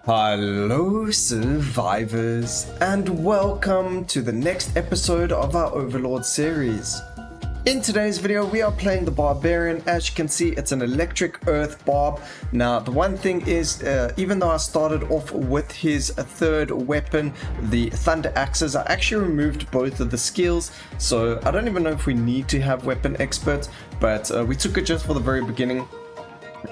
Hello survivors, and welcome to the next episode of our Overlord series. In today's video we are playing the Barbarian. As you can see, it's an electric earth barb. Now the one thing is, even though I started off with his third weapon, the thunder axes, I actually removed both of the skills, so I don't even know if we need to have weapon expert, but we took it just for the very beginning.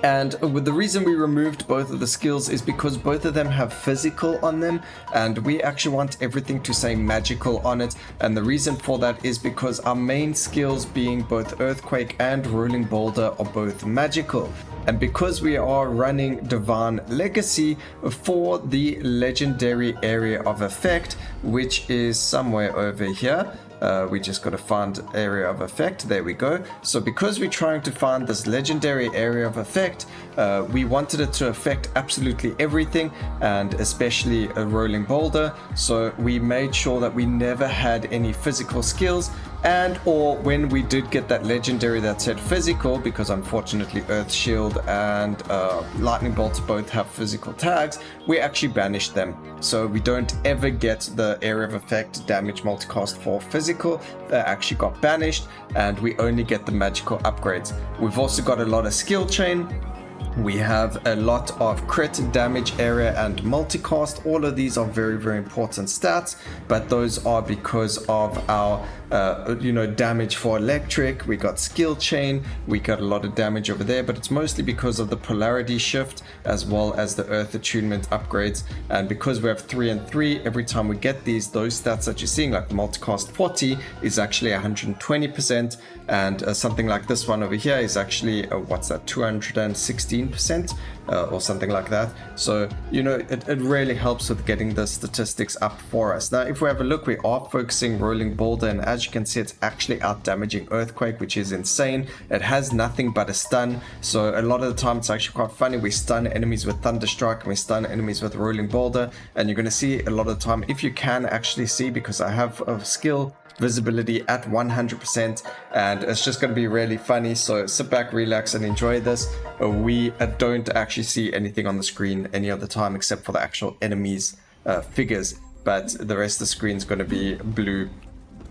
And the reason we removed both of the skills is because both of them have physical on them, and we actually want everything to say magical on it. And the reason for that is because our main skills, being both earthquake and rolling boulder, are both magical. And because we are running Divine Legacy for the legendary area of effect, which is somewhere over here. We just got to find area of effect. There we go. So because we're trying to find this legendary area of effect, we wanted it to affect absolutely everything, and especially a rolling boulder. So we made sure that we never had any physical skills, and or when we did get that legendary that said physical, because unfortunately Earth Shield and Lightning Bolt both have physical tags, we actually banished them. So we don't ever get the area of effect damage multicast for physical. They actually got banished, and we only get the magical upgrades. We've also got a lot of skill chain. We have a lot of crit, damage, area, and multicast. All of these are very, very important stats, but those are because of our damage for electric. We got skill chain, we got a lot of damage over there, but it's mostly because of the polarity shift as well as the earth attunement upgrades. And because we have 3 and 3, every time we get those stats that you're seeing, like the multicast 40 is actually 120%, and something like this one over here is actually 216% or something like that. So it really helps with getting the statistics up for us. Now if we have a look, we are focusing rolling boulder, and as you can see, it's actually out damaging earthquake, which is insane. It has nothing but a stun, so a lot of the time it's actually quite funny. We stun enemies with thunderstrike and we stun enemies with rolling boulder, and you're going to see a lot of the time, if you can actually see, because I have a skill visibility at 100%, and it's just going to be really funny. So sit back, relax, and enjoy this. We don't actually see anything on the screen any other time except for the actual enemies figures, but the rest of the screen is going to be blue.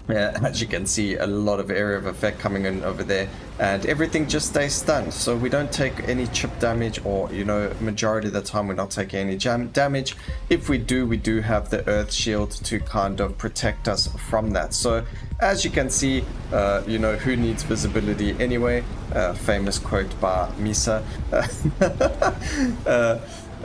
As you can see, a lot of area of effect coming in over there, and everything just stays stunned, so we don't take any chip damage, or majority of the time we're not taking any damage. If we do have the earth shield to kind of protect us from that. So as you can see, who needs visibility anyway? Famous quote by Mhysa.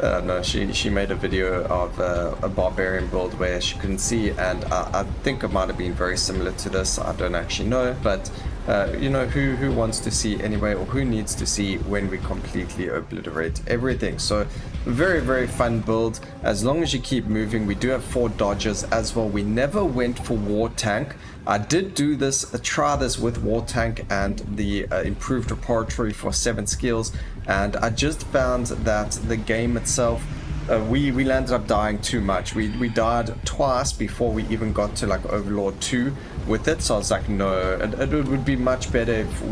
No, she made a video of a Barbarian build where she couldn't see, and I think it might have been very similar to this. I don't actually know, but who wants to see anyway, or who needs to see when we completely obliterate everything. So very, very fun build as long as you keep moving. We do have 4 dodges as well. We never went for war tank. I did do this, try this with war tank and the improved repertory for 7 skills, and I just found that the game itself, we landed up dying too much. We died twice before we even got to like Overlord 2 with it. So I was like, no, it would be much better if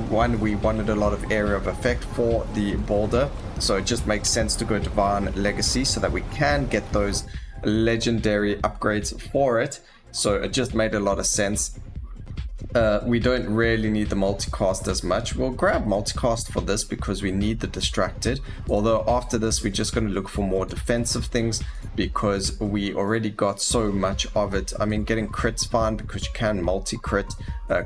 we wanted a lot of area of effect for the boulder. So it just makes sense to go Divine Legacy so that we can get those legendary upgrades for it. So it just made a lot of sense. We don't really need the multicast as much. We'll grab multicast for this because we need the distracted, although after this we're just going to look for more defensive things because we already got so much of it. I mean, getting crits fine because you can multi-crit.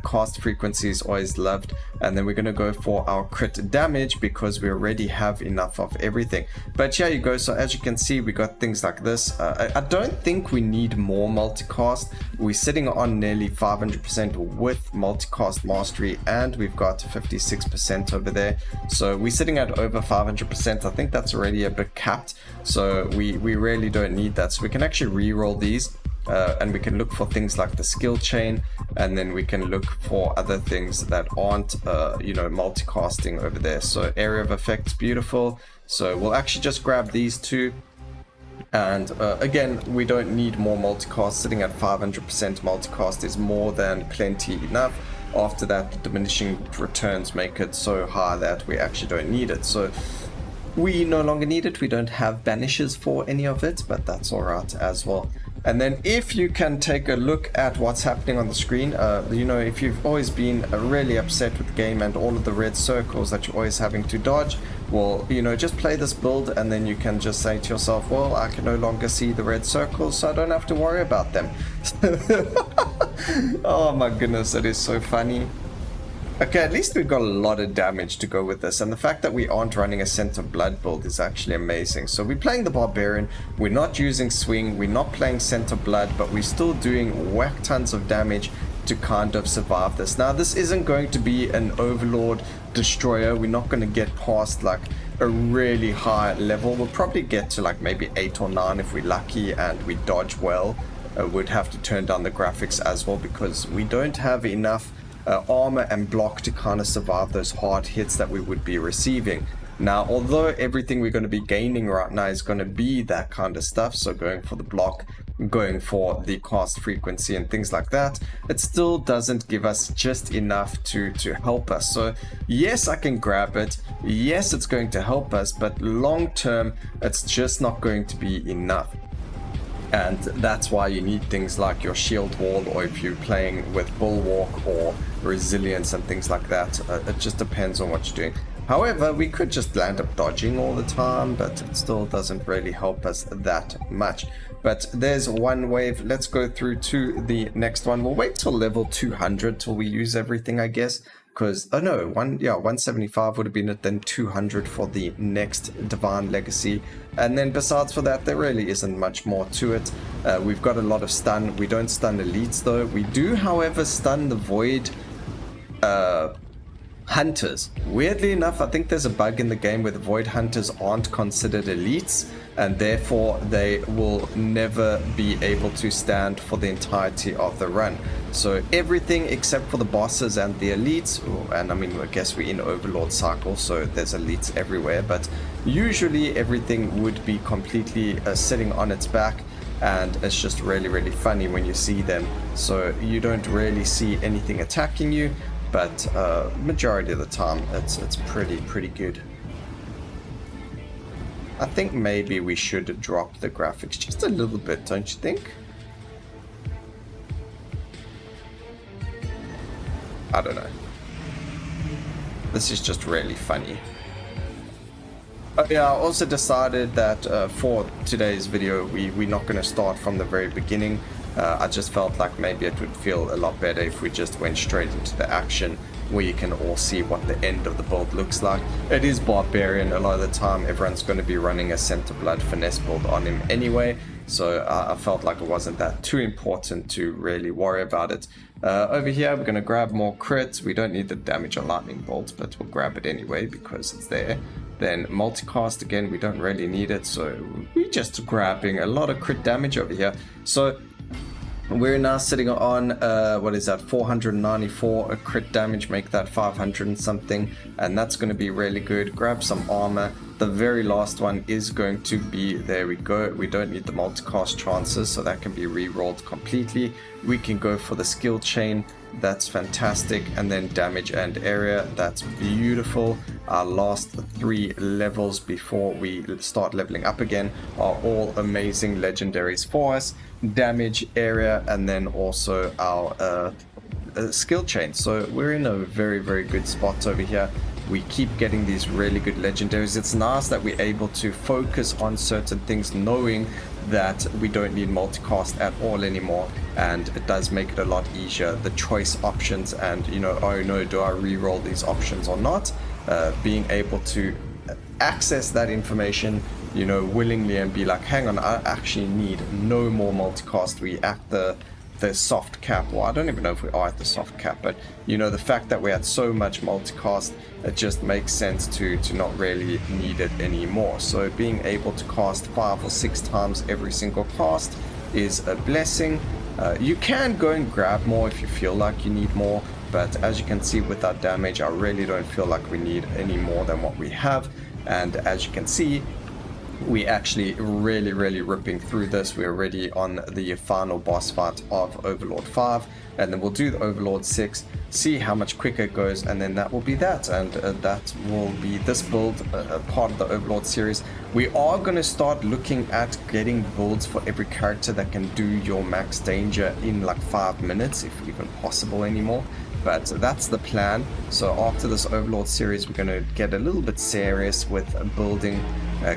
Cast frequency is always loved, and then we're going to go for our crit damage because we already have enough of everything. But here you go. So as you can see, we got things like this. I don't think we need more multicast. We're sitting on nearly 500% with multicast mastery, and we've got 56% over there, so we're sitting at over 500%. I think that's already a bit capped, so we really don't need that. So we can actually re-roll these, and we can look for things like the skill chain, and then we can look for other things that aren't multicasting over there. So area of effects, beautiful. So we'll actually just grab these 2. And again, we don't need more multicast. Sitting at 500% multicast is more than plenty enough. After that, the diminishing returns make it so high that we actually don't need it. So we no longer need it. We don't have banishes for any of it, but that's alright as well. And then if you can take a look at what's happening on the screen, you know, if you've always been really upset with the game and all of the red circles that you're always having to dodge, well, you know, just play this build and then you can just say to yourself, well, I can no longer see the red circles, so I don't have to worry about them. Oh my goodness, that is so funny. Okay, at least we've got a lot of damage to go with this, and the fact that we aren't running a Scent of Blood build is actually amazing. So we're playing the Barbarian, we're not using Swing, we're not playing Scent of Blood, but we're still doing whack tons of damage to kind of survive this. Now, this isn't going to be an Overlord Destroyer. We're not going to get past like a really high level. We'll probably get to like maybe 8 or 9 if we're lucky and we dodge well. We'd have to turn down the graphics as well because we don't have enough armor and block to kind of survive those hard hits that we would be receiving. Now, although everything we're going to be gaining right now is going to be that kind of stuff, so going for the block, going for the cast frequency and things like that, it still doesn't give us just enough to help us. So yes, I can grab it, yes, it's going to help us, but long term it's just not going to be enough. And that's why you need things like your shield wall, or if you're playing with bulwark or resilience and things like that. It just depends on what you're doing. However, we could just land up dodging all the time, but it still doesn't really help us that much. But there's one wave. Let's go through to the next one. We'll wait till level 200 till we use everything, I guess. Because, oh no, 175 would have been it, then 200 for the next Divine Legacy. And then besides for that, there really isn't much more to it. We've got a lot of stun. We don't stun elites though. We do, however, stun the Void Hunters. Weirdly enough, I think there's a bug in the game where the Void Hunters aren't considered elites, and therefore they will never be able to stand for the entirety of the run. So everything except for the bosses and the elites, and I mean, I guess we're in Overlord cycle, so there's elites everywhere, but usually everything would be completely sitting on its back, and it's just really, really funny when you see them. So you don't really see anything attacking you, but majority of the time it's pretty good. I think maybe we should drop the graphics just a little bit, don't you think? I don't know. This is just really funny. Oh yeah, I also decided that for today's video we're not going to start from the very beginning. I just felt like maybe it would feel a lot better if we just went straight into the action, where you can all see what the end of the build looks like. It is Barbarian. A lot of the time everyone's going to be running a Scent of Blood finesse build on him anyway, so I felt like it wasn't that too important to really worry about it. Over here we're going to grab more crits. We don't need the damage or lightning bolts, but we'll grab it anyway because it's there. Then multicast, again, we don't really need it, so we're just grabbing a lot of crit damage over here. So we're now sitting on, what is that, 494 crit damage, make that 500 and something, and that's going to be really good. Grab some armor. The very last one is going to be, there we go, we don't need the multicast chances, so that can be re-rolled completely. We can go for the skill chain, that's fantastic, and then damage and area, that's beautiful. Our last 3 levels before we start leveling up again are all amazing legendaries for us. Damage, area, and then also our skill chain. So we're in a very, very good spot over here. We keep getting these really good legendaries. It's nice that we're able to focus on certain things, knowing that we don't need multicast at all anymore, and it does make it a lot easier. The choice options and, you know, oh no, do I re-roll these options or not? Being able to access that information, you know, willingly, and be like, hang on, I actually need no more multicast. We at the soft cap, or I don't even know if we are at the soft cap, but you know, the fact that we had so much multicast, it just makes sense to not really need it anymore. So being able to cast 5 or 6 times every single cast is a blessing. You can go and grab more if you feel like you need more, but as you can see with that damage, I really don't feel like we need any more than what we have. And as you can see, we actually really ripping through this. We're already on the final boss fight of Overlord 5, and then we'll do the Overlord 6. see how much quicker it goes, and then that will be that, and that will be this build, part of the Overlord series. We are going to start looking at getting builds for every character that can do your max danger in like 5 minutes, if even possible anymore. But that's the plan. So after this Overlord series, we're going to get a little bit serious with building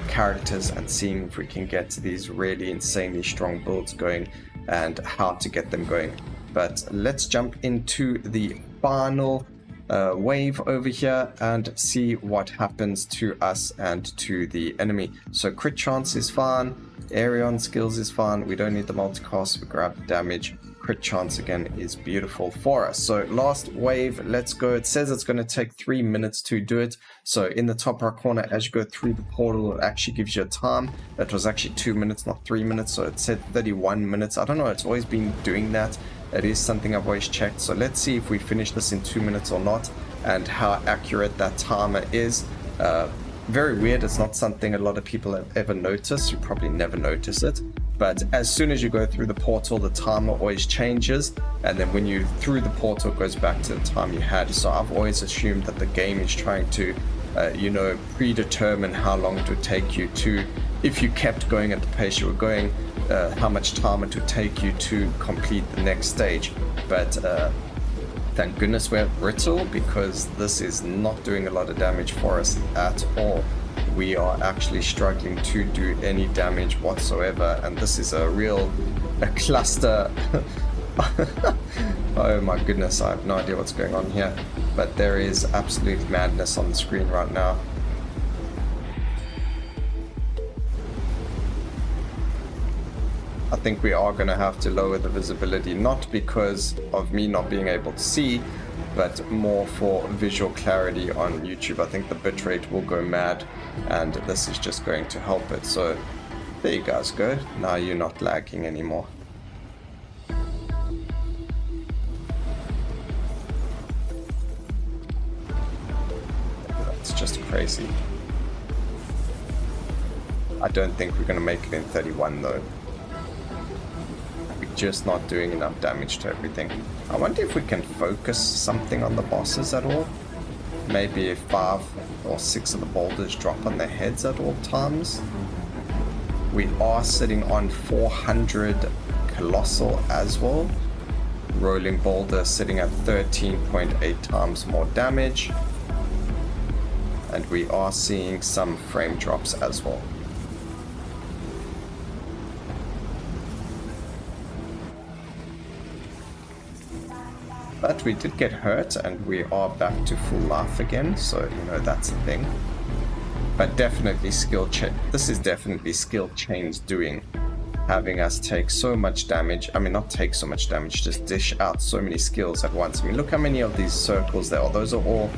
characters and seeing if we can get these really insanely strong builds going and how to get them going. But let's jump into the final wave over here and see what happens to us and to the enemy. So crit chance is fine, area on skills is fine, we don't need the multicast, we grab the damage. Crit chance again is beautiful for us. So last wave, let's go. It says it's going to take 3 minutes to do it. So in the top right corner, as you go through the portal, it actually gives you a time. That was actually 2 minutes, not 3 minutes. So it said 31 minutes. I don't know, it's always been doing that. It is something I've always checked. So let's see if we finish this in 2 minutes or not, and how accurate that timer is. Very weird. It's not something a lot of people have ever noticed. You probably never notice it. But as soon as you go through the portal, the timer always changes. And then when you through the portal, it goes back to the time you had. So I've always assumed that the game is trying to, predetermine how long it would take you to, if you kept going at the pace you were going, how much time it would take you to complete the next stage. But thank goodness we have Brittle, because this is not doing a lot of damage for us at all. We are actually struggling to do any damage whatsoever, and this is a cluster. Oh my goodness, I have no idea what's going on here, but there is absolute madness on the screen right now. I think we are going to have to lower the visibility, not because of me not being able to see, but more for visual clarity on YouTube. I think the bitrate will go mad, and this is just going to help it. So there you guys go. Now you're not lagging anymore. That's just crazy. I don't think we're going to make it in 31 though. Just not doing enough damage to everything. I wonder if we can focus something on the bosses at all. Maybe if 5 or 6 of the boulders drop on their heads at all times. We are sitting on 400 colossal as well. Rolling boulder sitting at 13.8 times more damage. And we are seeing some frame drops as well. But we did get hurt, and we are back to full life again, so that's a thing. But definitely this is definitely skill chains doing, having us take so much damage. I mean, not take so much damage, just dish out so many skills at once. I mean, look how many of these circles there are. Those are all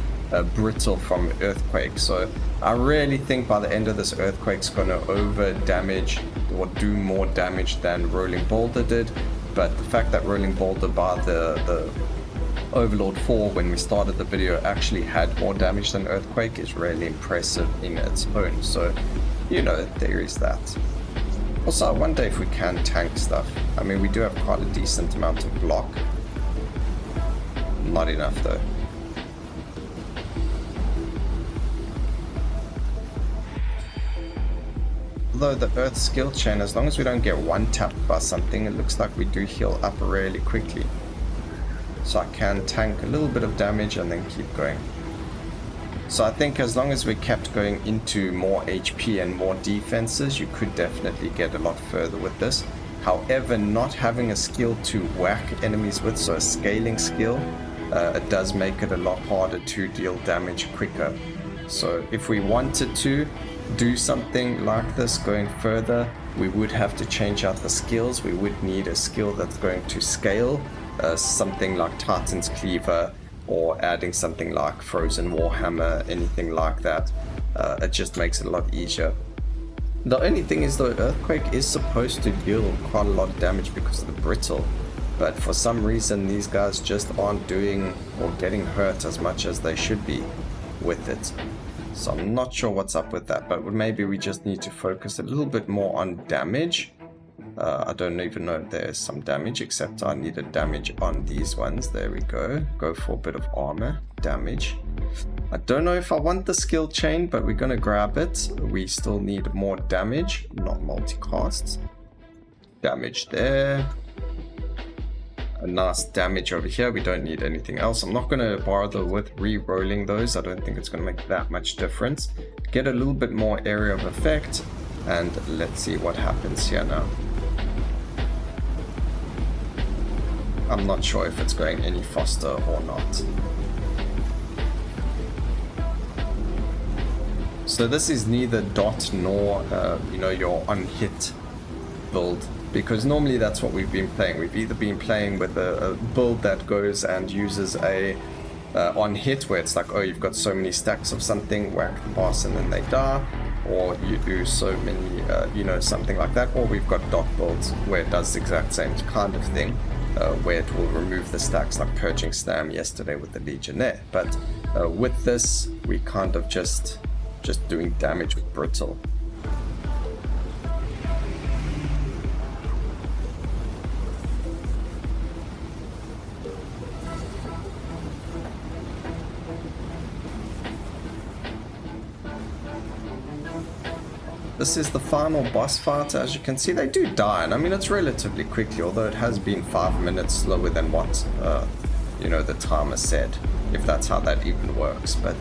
Brittle from Earthquake. So I really think by the end of this, Earthquake's going to over damage or do more damage than Rolling Boulder did. But the fact that Rolling Boulder by the Overlord 4 when we started the video actually had more damage than Earthquake is really impressive in its own. So there is that. Also, I wonder if we can tank stuff. I mean, we do have quite a decent amount of block. Not enough though. Although the Earth skill chain, as long as we don't get one tapped by something, it looks like we do heal up really quickly. So I can tank a little bit of damage and then keep going. So I think as long as we kept going into more HP and more defenses, you could definitely get a lot further with this. However, not having a skill to whack enemies with, so a scaling skill, it does make it a lot harder to deal damage quicker. So if we wanted to do something like this going further, we would have to change out the skills. We would need a skill that's going to scale. Something like Titan's Cleaver, or adding something like Frozen Warhammer, anything like that. It just makes it a lot easier. The only thing is though, Earthquake is supposed to deal quite a lot of damage because of the Brittle, but for some reason these guys just aren't doing or getting hurt as much as they should be with it. So I'm not sure what's up with that, but maybe we just need to focus a little bit more on damage I don't even know if there's some damage, except I needed damage on these ones. There we go. Go for a bit of armor damage. I don't know if I want the skill chain, but we're gonna grab it. We still need more damage, not multicast. Damage there. A nice damage over here. We don't need anything else. I'm not gonna bother with re-rolling those. I don't think it's gonna make that much difference. Get a little bit more area of effect, and let's see what happens here now. I'm not sure if it's going any faster or not. So this is neither dot nor, your on-hit build, because normally that's what we've been playing. We've either been playing with a build that goes and uses a on-hit, where it's like, oh, you've got so many stacks of something, whack the boss and then they die, or you do so many, something like that, or we've got dot builds where it does the exact same kind of thing. Where it will remove the stacks, like Purging Stam yesterday with the Legionnaire. But with this, we kind of just doing damage with Brittle. This is the final boss fight. As you can see, they do die, and I mean, it's relatively quickly, although it has been 5 minutes slower than what the timer said, if that's how that even works. But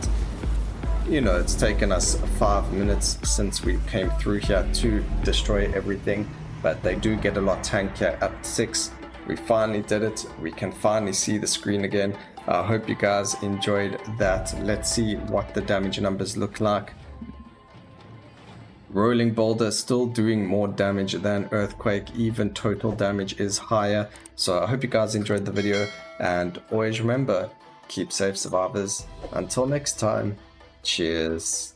it's taken us 5 minutes since we came through here to destroy everything, but they do get a lot tankier at 6. We finally did it. We can finally see the screen again. I hope you guys enjoyed that. Let's see what the damage numbers look like. Rolling Boulder still doing more damage than Earthquake, even total damage is higher. So I hope you guys enjoyed the video, and always remember, keep safe, survivors. Until next time, cheers.